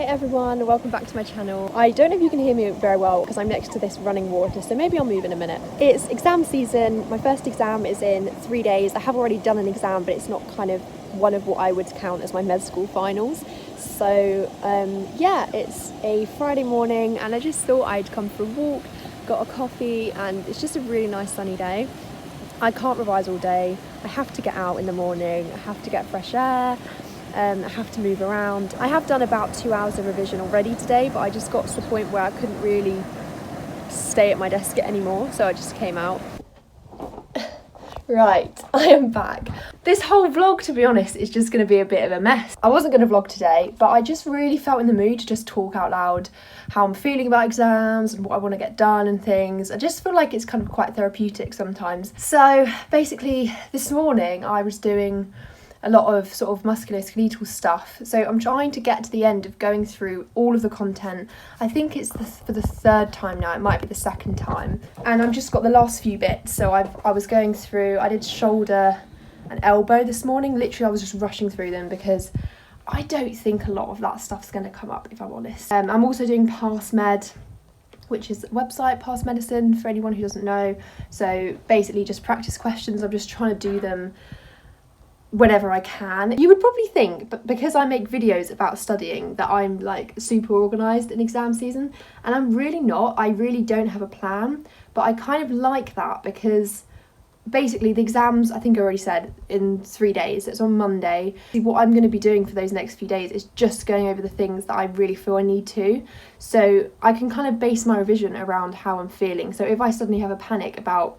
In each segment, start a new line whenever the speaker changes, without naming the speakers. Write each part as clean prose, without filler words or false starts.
Hi everyone, welcome back to my channel. I don't know if you can hear me very well because I'm next to this running water, so maybe I'll move in a minute. It's exam season. My first exam is in 3 days. I have already done an exam, but it's not kind of one of what I would count as my med school finals. So yeah, it's a Friday morning and I just thought I'd come for a walk, got a coffee, and it's just a really nice sunny day. I can't revise all day. I have to get out in the morning. I have to get fresh air. I have to move around. I have done about 2 hours of revision already today, but I just got to the point where I couldn't really stay at my desk anymore, so I just came out. Right, I am back. This whole vlog, to be honest, is just going to be a bit of a mess. I wasn't going to vlog today, but I just really felt in the mood to just talk out loud how I'm feeling about exams and what I want to get done and things. I just feel like it's kind of quite therapeutic sometimes. So basically, this morning I was doing a lot of sort of musculoskeletal stuff. So I'm trying to get to the end of going through all of the content. I think it's for the third time now, it might be the second time. And I've just got the last few bits. So I was going through, I did shoulder and elbow this morning. Literally, I was just rushing through them because I don't think a lot of that stuff's going to come up, if I'm honest. I'm also doing Pass Med, which is a website, Pass Medicine, for anyone who doesn't know. So basically just practice questions. I'm just trying to do them whenever I can. You would probably think, but because I make videos about studying, that I'm like super organised in exam season, and I'm really not. I really don't have a plan, but I kind of like that because basically the exams, I think I already said, in 3 days. It's on Monday. What I'm going to be doing for those next few days is just going over the things that I really feel I need to, so I can kind of base my revision around how I'm feeling. So if I suddenly have a panic about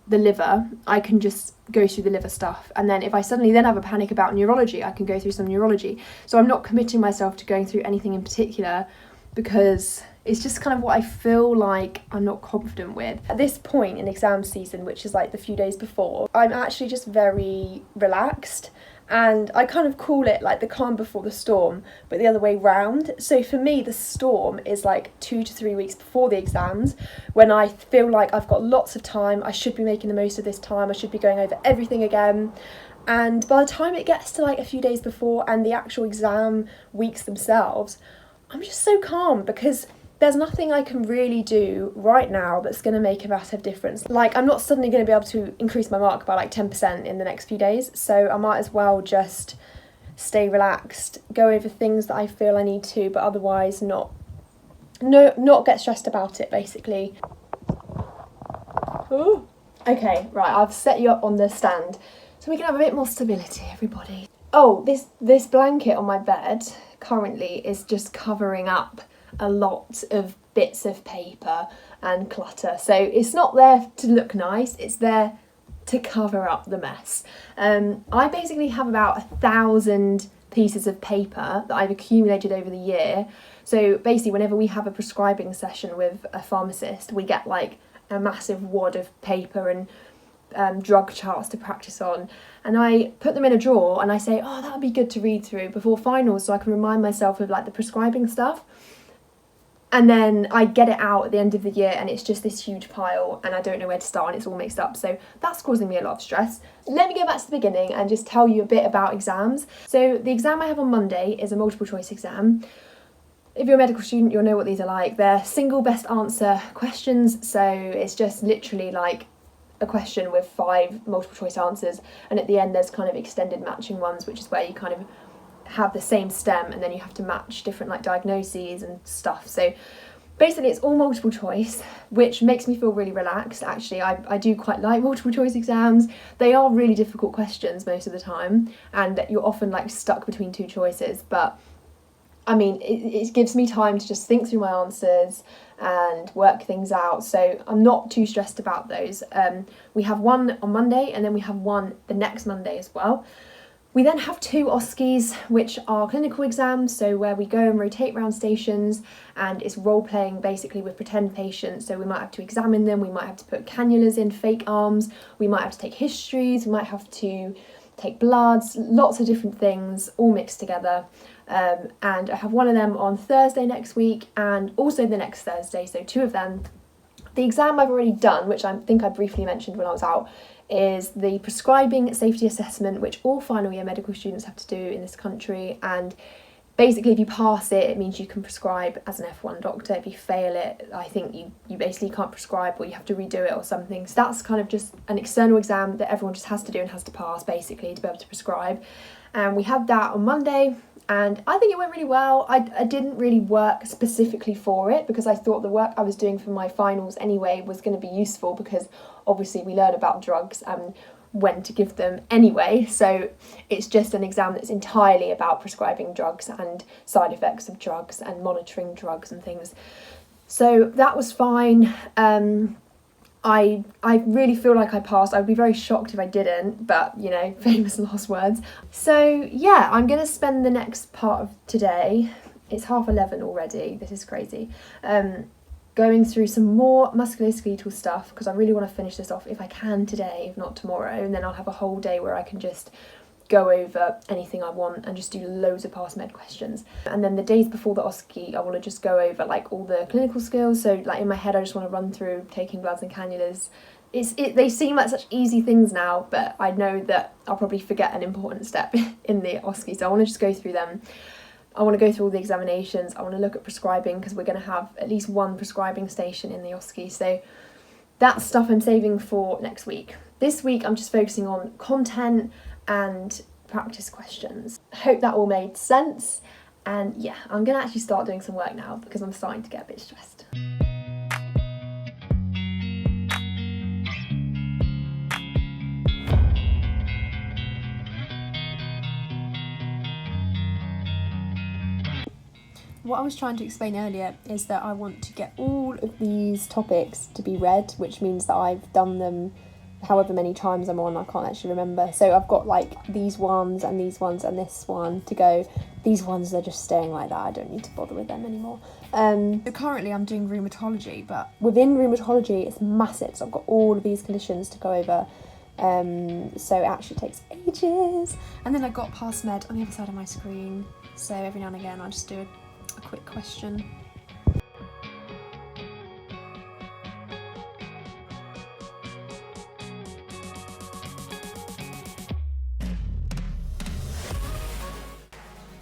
the liver, I can just go through the liver stuff, and then if I suddenly then have a panic about neurology, I can go through some neurology. So I'm not committing myself to going through anything in particular because it's just kind of what I feel like I'm not confident with. At this point in exam season, which is like the few days before, I'm actually just very relaxed, and I kind of call it like the calm before the storm, but the other way round. So for me, the storm is like 2 to 3 weeks before the exams, when I feel like I've got lots of time, I should be making the most of this time, I should be going over everything again. And by the time it gets to like a few days before and the actual exam weeks themselves, I'm just so calm because there's nothing I can really do right now that's going to make a massive difference. Like, I'm not suddenly going to be able to increase my mark by like 10% in the next few days, so I might as well just stay relaxed, go over things that I feel I need to, but otherwise not get stressed about it, basically. Ooh. Okay, right, I've set you up on the stand so we can have a bit more stability, everybody. Oh, this blanket on my bed currently is just covering up a lot of bits of paper and clutter, so it's not there to look nice, it's there to cover up the mess. I basically have about 1,000 pieces of paper that I've accumulated over the year. So basically whenever we have a prescribing session with a pharmacist, we get like a massive wad of paper and drug charts to practice on, and I put them in a drawer and I say, oh, that would be good to read through before finals so I can remind myself of like the prescribing stuff. And then I get it out at the end of the year and it's just this huge pile and I don't know where to start and it's all mixed up. So that's causing me a lot of stress. Let me go back to the beginning and just tell you a bit about exams. So the exam I have on Monday is a multiple choice exam. If you're a medical student, you'll know what these are like. They're single best answer questions. So it's just literally like a question with 5 multiple choice answers. And at the end, there's kind of extended matching ones, which is where you kind of have the same stem and then you have to match different like diagnoses and stuff. So basically it's all multiple choice, which makes me feel really relaxed. Actually, I do quite like multiple choice exams. They are really difficult questions most of the time and you're often like stuck between 2 choices, but I mean it gives me time to just think through my answers and work things out, so I'm not too stressed about those. We have one on Monday and then we have one the next Monday as well. We then have 2 OSCEs, which are clinical exams, so where we go and rotate around stations and it's role-playing basically with pretend patients. So we might have to examine them, we might have to put cannulas in fake arms, we might have to take histories, we might have to take bloods, lots of different things all mixed together. And I have one of them on Thursday next week and also the next Thursday, so 2 of them. The exam I've already done, which I think I briefly mentioned when I was out, is the prescribing safety assessment, which all final year medical students have to do in this country, and Basically, if you pass it, it means you can prescribe as an F1 doctor. If you fail it, I think you basically can't prescribe, or you have to redo it or something. So that's kind of just an external exam that everyone just has to do and has to pass, basically, to be able to prescribe. And we had that on Monday, and I think it went really well. I didn't really work specifically for it because I thought the work I was doing for my finals anyway was going to be useful, because obviously we learn about drugs and when to give them anyway, so it's just an exam that's entirely about prescribing drugs and side effects of drugs and monitoring drugs and things. So that was fine. I really feel like I passed. I'd be very shocked if I didn't, but you know, famous last words. So yeah, I'm gonna spend the next part of today, it's 11:30 already, this is crazy, going through some more musculoskeletal stuff, because I really want to finish this off if I can today, if not tomorrow, and then I'll have a whole day where I can just go over anything I want and just do loads of past med questions. And then the days before the OSCE, I want to just go over like all the clinical skills. So like in my head, I just want to run through taking bloods and cannulas. They seem like such easy things now, but I know that I'll probably forget an important step in the OSCE, so I want to just go through them. I want to go through all the examinations. I want to look at prescribing, because we're going to have at least one prescribing station in the OSCE. So that's stuff I'm saving for next week. This week I'm just focusing on content and practice questions. I hope that all made sense. And yeah, I'm going to actually start doing some work now because I'm starting to get a bit stressed. What I was trying to explain earlier is that I want to get all of these topics to be read, which means that I've done them however many times I'm on, I can't actually remember. So I've got like these ones and these ones and this one to go. These ones, they're just staying like that. I don't need to bother with them anymore. So currently I'm doing rheumatology, but within rheumatology it's massive. So I've got all of these conditions to go over. So it actually takes ages. And then I've got past med on the other side of my screen. So every now and again I'll just do a quick question.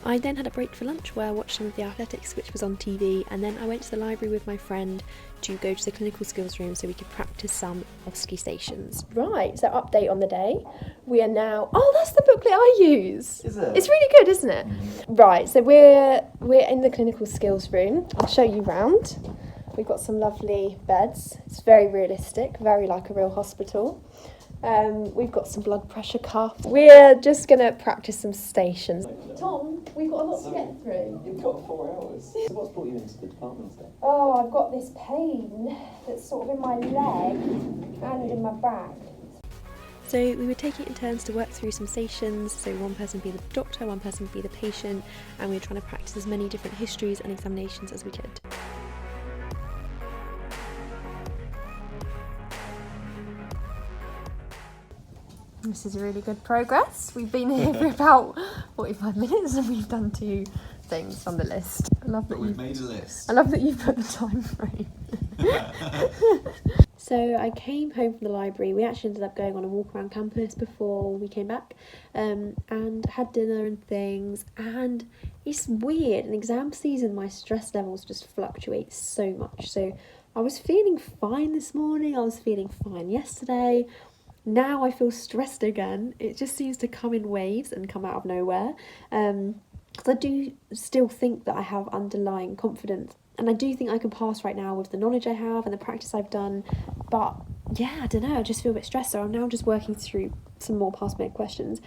I then had a break for lunch where I watched some of the athletics which was on TV, and then I went to the library with my friend to go to the clinical skills room so we could practice some OSCE stations. Right, so update on the day. We are now, oh, that's the booklet I use.
Is it?
It's really good, isn't it? Right, so we're in the clinical skills room. I'll show you round. We've got some lovely beds. It's very realistic, very like a real hospital. We've got some blood pressure cuff. We're just going to practice some stations. Tom, we've got a lot to get through.
You've got 4 hours. So what's brought you into the department today?
Oh, I've got this pain that's sort of in my leg and in my back. So we were taking it in turns to work through some stations, so one person would be the doctor, one person would be the patient, and we were trying to practice as many different histories and examinations as we could. This is really good progress. We've been here for about 45 minutes and we've done 2 things on the list. I love that
we've made a list.
I love that you put the time frame. So I came home from the library. We actually ended up going on a walk around campus before we came back, and had dinner and things. And it's weird. In exam season, my stress levels just fluctuate so much. So I was feeling fine this morning. I was feeling fine yesterday. Now I feel stressed again. It just seems to come in waves and come out of nowhere. Because I do still think that I have underlying confidence. And I do think I can pass right now with the knowledge I have and the practice I've done. But yeah, I don't know, I just feel a bit stressed. So I'm now just working through some more past med questions.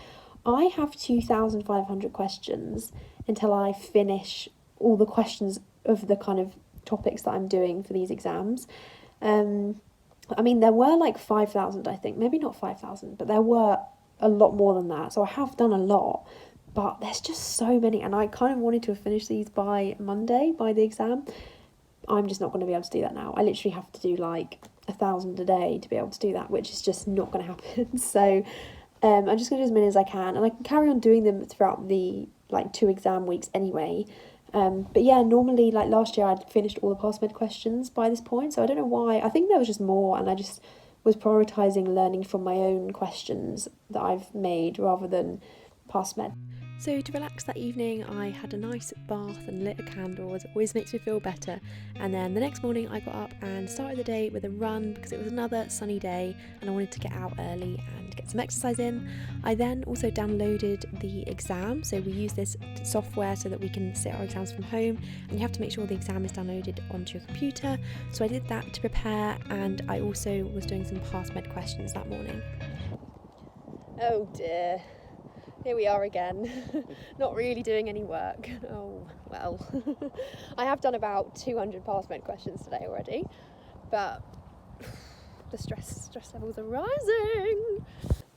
I have 2,500 questions until I finish all the questions of the kind of topics that I'm doing for these exams. I mean, there were like 5,000, I think. Maybe not 5,000, but there were a lot more than that. So I have done a lot, but there's just so many. And I kind of wanted to have finished these by Monday, by the exam. I'm just not going to be able to do that now. I literally have to do like 1,000 a day to be able to do that, which is just not going to happen. So I'm just going to do as many as I can. And I can carry on doing them throughout the like 2 exam weeks anyway. But yeah, normally, like last year, I'd finished all the past med questions by this point, so I don't know why. I think there was just more, and I just was prioritising learning from my own questions that I've made rather than past med.
So to relax that evening, I had a nice bath and lit a candle, as it always makes me feel better. And then the next morning I got up and started the day with a run because it was another sunny day and I wanted to get out early and get some exercise in. I then also downloaded the exam, so we use this software so that we can sit our exams from home, and you have to make sure the exam is downloaded onto your computer. So I did that to prepare, and I also was doing some past med questions that morning. Oh dear. Here we are again, not really doing any work. Oh, well. I have done about 200 past med questions today already, but the stress levels are rising.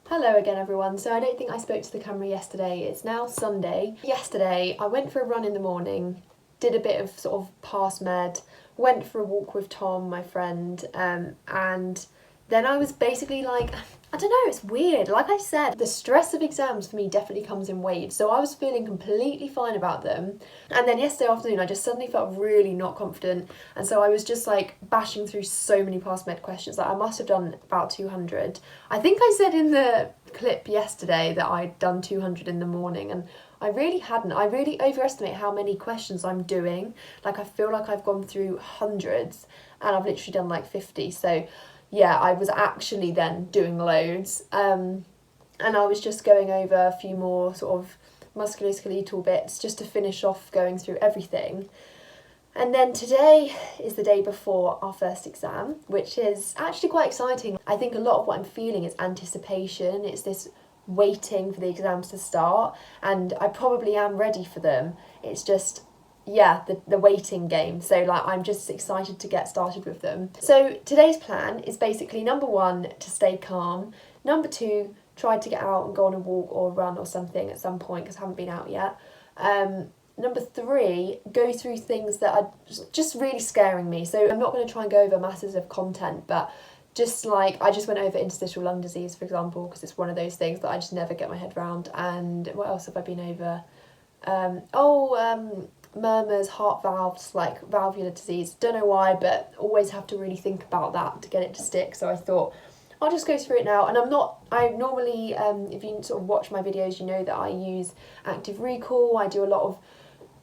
Hello again everyone. So I don't think I spoke to the camera yesterday. It's now Sunday. Yesterday I went for a run in the morning, did a bit of sort of past med, went for a walk with Tom, my friend, and then I was basically like, I don't know, it's weird. Like I said, the stress of exams for me definitely comes in waves. So I was feeling completely fine about them. And then yesterday afternoon, I just suddenly felt really not confident. And so I was just like bashing through so many past med questions. Like I must have done about 200. I think I said in the clip yesterday that I'd done 200 in the morning, and I really hadn't. I really overestimate how many questions I'm doing. Like I feel like I've gone through hundreds and I've literally done like 50. So yeah, I was actually then doing loads, and I was just going over a few more sort of musculoskeletal bits just to finish off going through everything. And then today is the day before our first exam, which is actually quite exciting. I think a lot of what I'm feeling is anticipation. It's this waiting for the exams to start, and I probably am ready for them. It's just, yeah, the waiting game. So like I'm just excited to get started with them. So today's plan is basically number 1, to stay calm. Number 2, try to get out and go on a walk or a run or something at some point because I haven't been out yet. Number 3, go through things that are just really scaring me. So I'm not going to try and go over masses of content, but just like I just went over interstitial lung disease, for example, because it's one of those things that I just never get my head around. And what else have I been over? Murmurs, heart valves, like valvular disease. Don't know why, but always have to really think about that to get it to stick. So I thought I'll just go through it now. And I normally, if you sort of watch my videos, you know that I use active recall. I do a lot of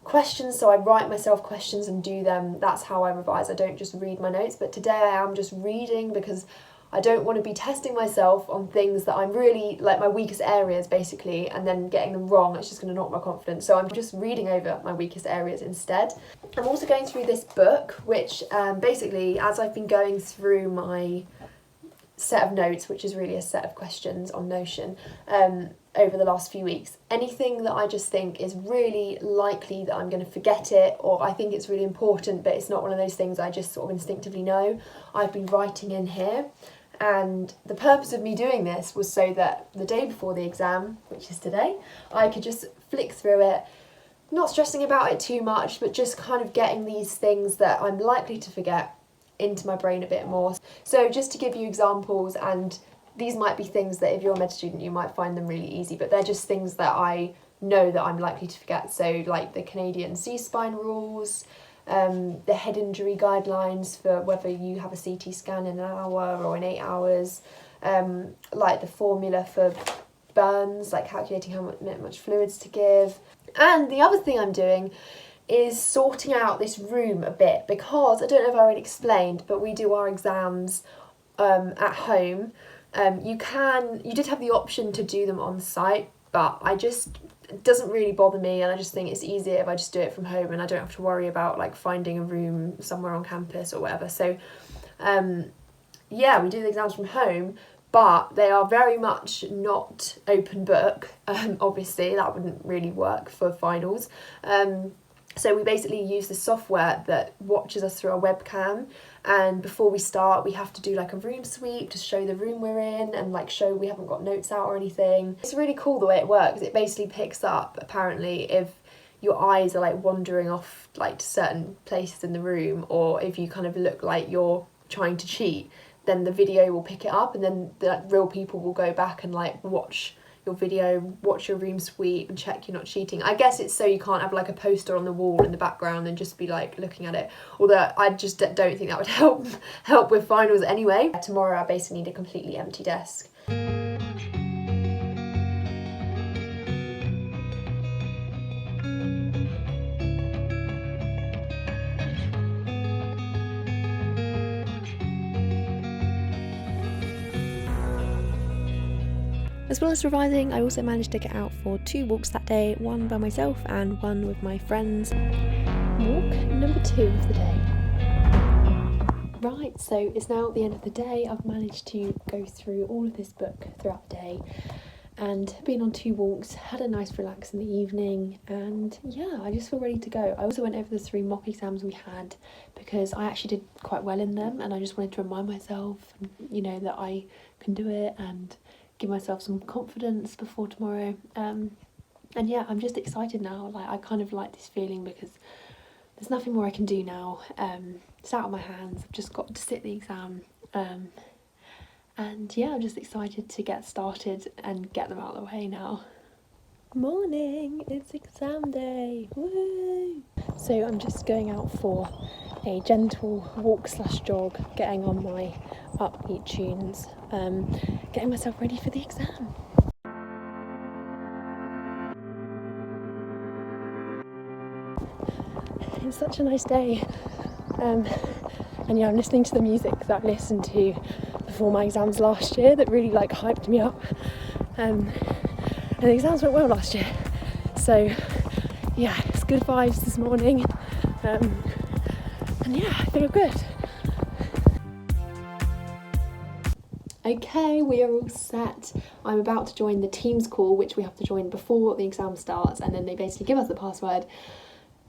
questions, so I write myself questions and do them. That's how I revise. I don't just read my notes, but today I am just reading because I don't want to be testing myself on things that I'm really, like my weakest areas basically, and then getting them wrong. It's just going to knock my confidence. So I'm just reading over my weakest areas instead. I'm also going through this book, which basically, as I've been going through my set of notes, which is really a set of questions on Notion, over the last few weeks, anything that I just think is really likely that I'm going to forget it, or I think it's really important but it's not one of those things I just sort of instinctively know, I've been writing in here. And the purpose of me doing this was so that the day before the exam, which is today, I could just flick through it, not stressing about it too much, but just kind of getting these things that I'm likely to forget into my brain a bit more. So just to give you examples, and these might be things that if you're a med student you might find them really easy, but they're just things that I know that I'm likely to forget. So like the Canadian C-spine rules, the head injury guidelines for whether you have a CT scan in an hour or in 8 hours, like the formula for burns, like calculating how much fluids to give. And the other thing I'm doing is sorting out this room a bit, because I don't know if I already explained, but we do our exams at home. You did have the option to do them on site, but it doesn't really bother me, and I just think it's easier if I just do it from home and I don't have to worry about like finding a room somewhere on campus or whatever. So yeah, we do the exams from home, but they are very much not open book. Obviously that wouldn't really work for finals. So we basically use the software that watches us through our webcam, and before we start we have to do like a room sweep to show the room we're in and like show we haven't got notes out or anything. It's really cool the way it works. It basically picks up apparently if your eyes are like wandering off like to certain places in the room, or if you kind of look like you're trying to cheat, then the video will pick it up, and then the real people will go back and like watch your video, watch your room sweep and check you're not cheating. I guess it's so you can't have like a poster on the wall in the background and just be like looking at it, although I just don't think that would help with finals anyway. Tomorrow I basically need a completely empty desk.
As well as revising, I also managed to get out for 2 walks that day, one by myself and one with my friends. Walk number 2 of the day. Right, so it's now the end of the day. I've managed to go through all of this book throughout the day and been on 2 walks, had a nice relax in the evening, and yeah, I just feel ready to go. I also went over the 3 mock exams we had because I actually did quite well in them, and I just wanted to remind myself, you know, that I can do it and give myself some confidence before tomorrow. And yeah, I'm just excited now. Like, I kind of like this feeling because there's nothing more I can do now. It's out of my hands. I've just got to sit the exam. And yeah, I'm just excited to get started and get them out of the way now. Morning, it's exam day. Woo! So I'm just going out for a gentle walk/jog, getting on my upbeat tunes, getting myself ready for the exam. It's such a nice day, and yeah, I'm listening to the music that I listened to before my exams last year that really like hyped me up, and the exams went well last year, so yeah, it's good vibes this morning, and yeah, I feel good. Okay, we are all set. I'm about to join the Teams call, which we have to join before the exam starts, and then they basically give us the password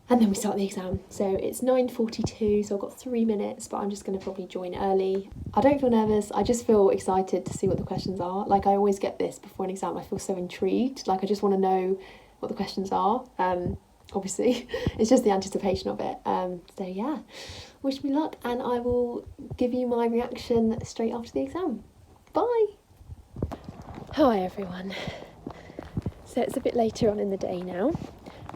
and then we start the exam. So it's 9:42, so I've got 3 minutes, but I'm just going to probably join early. I don't feel nervous, I just feel excited to see what the questions are. Like, I always get this before an exam, I feel so intrigued, like I just want to know what the questions are. Obviously, it's just the anticipation of it. So yeah, wish me luck, and I will give you my reaction straight after the exam. Bye! Hi everyone. So it's a bit later on in the day now,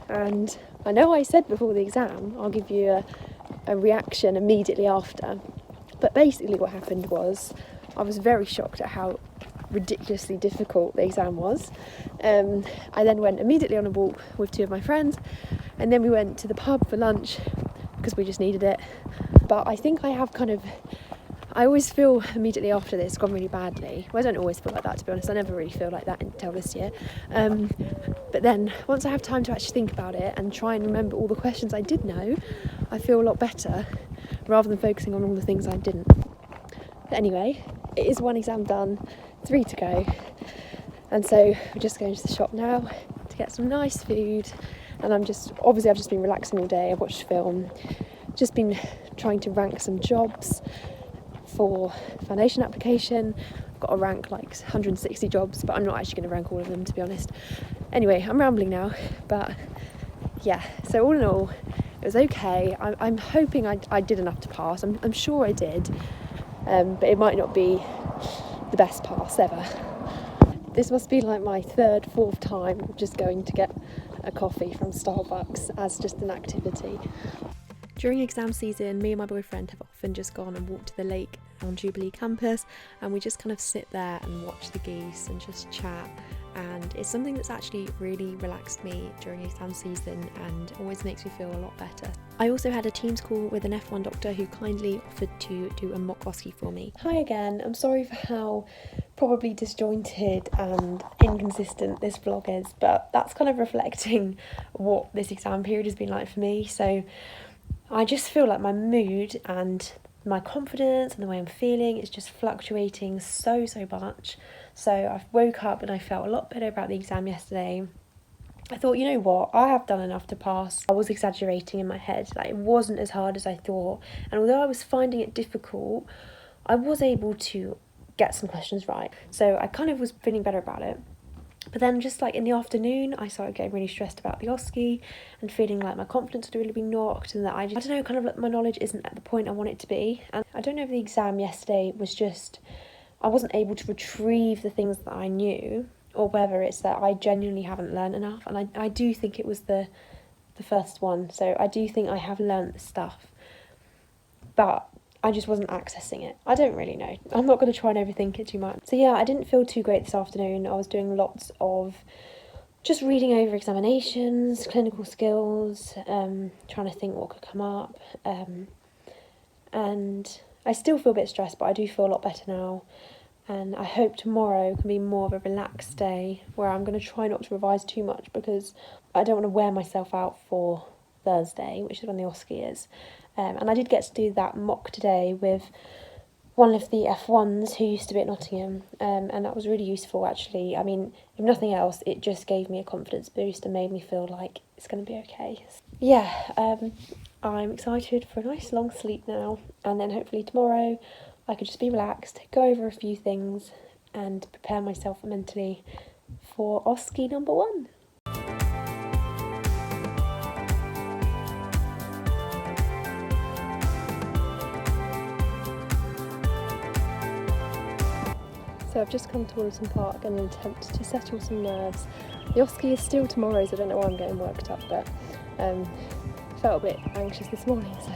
and I know I said before the exam I'll give you a reaction immediately after, but basically what happened was I was very shocked at how ridiculously difficult the exam was. I then went immediately on a walk with 2 of my friends, and then we went to the pub for lunch because we just needed it. But I think I always feel immediately after this gone really badly. Well, I don't always feel like that, to be honest. I never really feel like that until this year. But then once I have time to actually think about it and try and remember all the questions I did know, I feel a lot better rather than focusing on all the things I didn't. But anyway, it is 1 exam done, 3 to go. And so we're just going to the shop now to get some nice food. And I've just been relaxing all day. I've watched film, just been trying to rank some jobs for foundation application. I've got to rank like 160 jobs, but I'm not actually going to rank all of them, to be honest. Anyway, I'm rambling now, but yeah, so all in all, it was okay. I'm hoping I did enough to pass. I'm sure I did, but it might not be the best pass ever. This must be like my 3rd, 4th time just going to get a coffee from Starbucks as just an activity. During exam season, me and my boyfriend have often just gone and walked to the lake on Jubilee campus, and we just kind of sit there and watch the geese and just chat, and it's something that's actually really relaxed me during exam season and always makes me feel a lot better. I also had a Teams call with an F1 doctor who kindly offered to do a mock OSCE for me. Hi again, I'm sorry for how probably disjointed and inconsistent this vlog is, but that's kind of reflecting what this exam period has been like for me. So I just feel like my mood and my confidence and the way I'm feeling is just fluctuating so much. So I woke up and I felt a lot better about the exam yesterday. I thought, you know what, I have done enough to pass. I was exaggerating in my head, like it wasn't as hard as I thought. And although I was finding it difficult, I was able to get some questions right. So I kind of was feeling better about it. But then just like in the afternoon, I started getting really stressed about the OSCE and feeling like my confidence had really been knocked, and that I don't know, kind of like my knowledge isn't at the point I want it to be. And I don't know if the exam yesterday was just, I wasn't able to retrieve the things that I knew, or whether it's that I genuinely haven't learned enough. And I do think it was the first one, so I do think I have learnt the stuff, but I just wasn't accessing it. I don't really know. I'm not going to try and overthink it too much. So yeah, I didn't feel too great this afternoon. I was doing lots of just reading over examinations, clinical skills, trying to think what could come up. And I still feel a bit stressed, but I do feel a lot better now. and I hope tomorrow can be more of a relaxed day where I'm going to try not to revise too much because I don't want to wear myself out for Thursday, which is when the OSCE is. And I did get to do that mock today with one of the F1s who used to be at Nottingham, and that was really useful actually. I mean, if nothing else, it just gave me a confidence boost and made me feel like it's going to be okay. Yeah, I'm excited for a nice long sleep now, and then hopefully tomorrow I could just be relaxed, go over a few things and prepare myself mentally for OSCE number 1. So I've just come to Woollerton Park in an attempt to settle some nerves. The OSCE is still tomorrow, so I don't know why I'm getting worked up, but felt a bit anxious this morning, so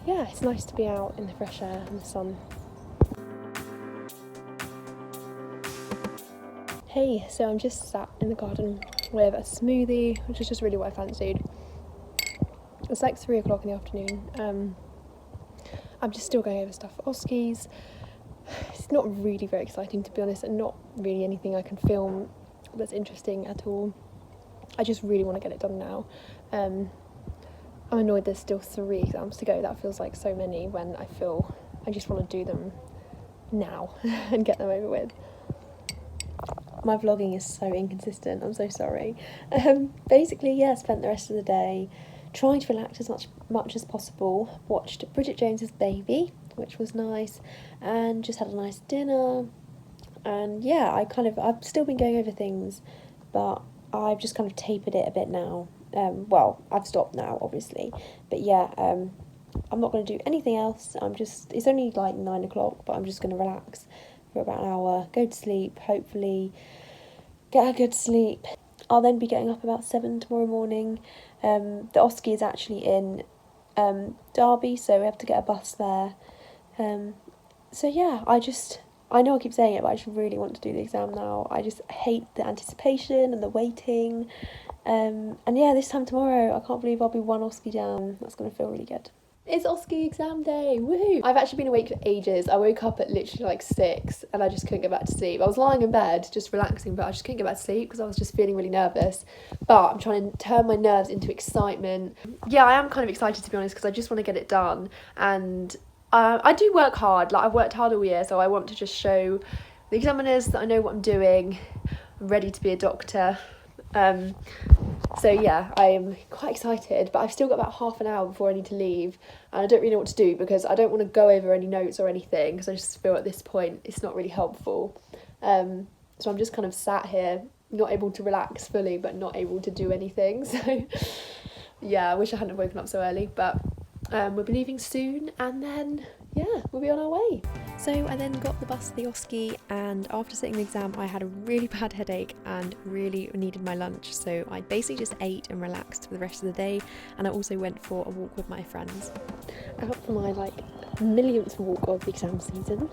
yeah, it's nice to be out in the fresh air and the sun. Hey, so I'm just sat in the garden with a smoothie, which is just really what I fancied. It's like 3 o'clock in the afternoon. I'm just still going over stuff for OSCEs. It's not really very exciting, to be honest, and not really anything I can film that's interesting at all. I just really want to get it done now. I'm annoyed there's still 3 exams to go. That feels like so many when I feel I just want to do them now and get them over with. My vlogging is so inconsistent, I'm so sorry. Basically, yeah, spent the rest of the day trying to relax as much as possible. Watched Bridget Jones's Baby, which was nice, and just had a nice dinner. And yeah, I've still been going over things, but I've just kind of tapered it a bit now. Well, I've stopped now, obviously, but yeah, I'm not going to do anything else. It's only like 9 o'clock, but I'm just going to relax for about an hour, go to sleep, hopefully get a good sleep. I'll then be getting up about 7 tomorrow morning. The OSCE is actually in Derby, so we have to get a bus there. So yeah, I know I keep saying it, but I just really want to do the exam now. I just hate the anticipation and the waiting. And yeah, this time tomorrow, I can't believe I'll be 1 OSCE down. That's going to feel really good. It's OSCE exam day, woohoo! I've actually been awake for ages. I woke up at literally like 6 and I just couldn't get back to sleep. I was lying in bed, just relaxing, but I just couldn't get back to sleep because I was just feeling really nervous. But I'm trying to turn my nerves into excitement. Yeah, I am kind of excited, to be honest, because I just want to get it done. And I do work hard. Like, I've worked hard all year, so I want to just show the examiners that I know what I'm doing. I'm ready to be a doctor. So yeah, I am quite excited, but I've still got about half an hour before I need to leave, and I don't really know what to do because I don't want to go over any notes or anything because I just feel at this point it's not really helpful. So I'm just kind of sat here, not able to relax fully, but not able to do anything. So yeah, I wish I hadn't woken up so early, but we'll be leaving soon, and then yeah, we'll be on our way. So I then got the bus to the OSCE, and after sitting the exam I had a really bad headache and really needed my lunch, so I basically just ate and relaxed for the rest of the day, and I also went for a walk with my friends. Out for my millionth walk of the exam season.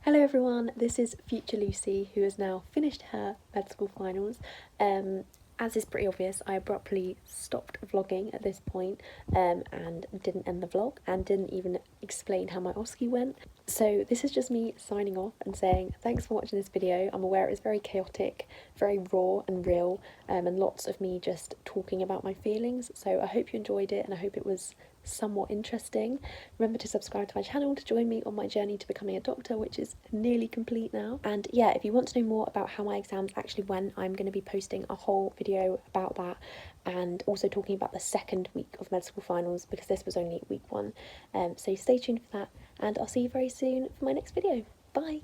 Hello everyone, this is future Lucy, who has now finished her med school finals. As is pretty obvious, I abruptly stopped vlogging at this point and didn't end the vlog and didn't even explain how my OSCE went. So this is just me signing off and saying thanks for watching this video. I'm aware it was very chaotic, very raw and real, and lots of me just talking about my feelings. So I hope you enjoyed it and I hope it was somewhat interesting. Remember to subscribe to my channel to join me on my journey to becoming a doctor, which is nearly complete now. And yeah, if you want to know more about how my exams actually went, I'm going to be posting a whole video about that, and also talking about the second week of med school finals because this was only week 1. So stay tuned for that, and I'll see you very soon for my next video. Bye!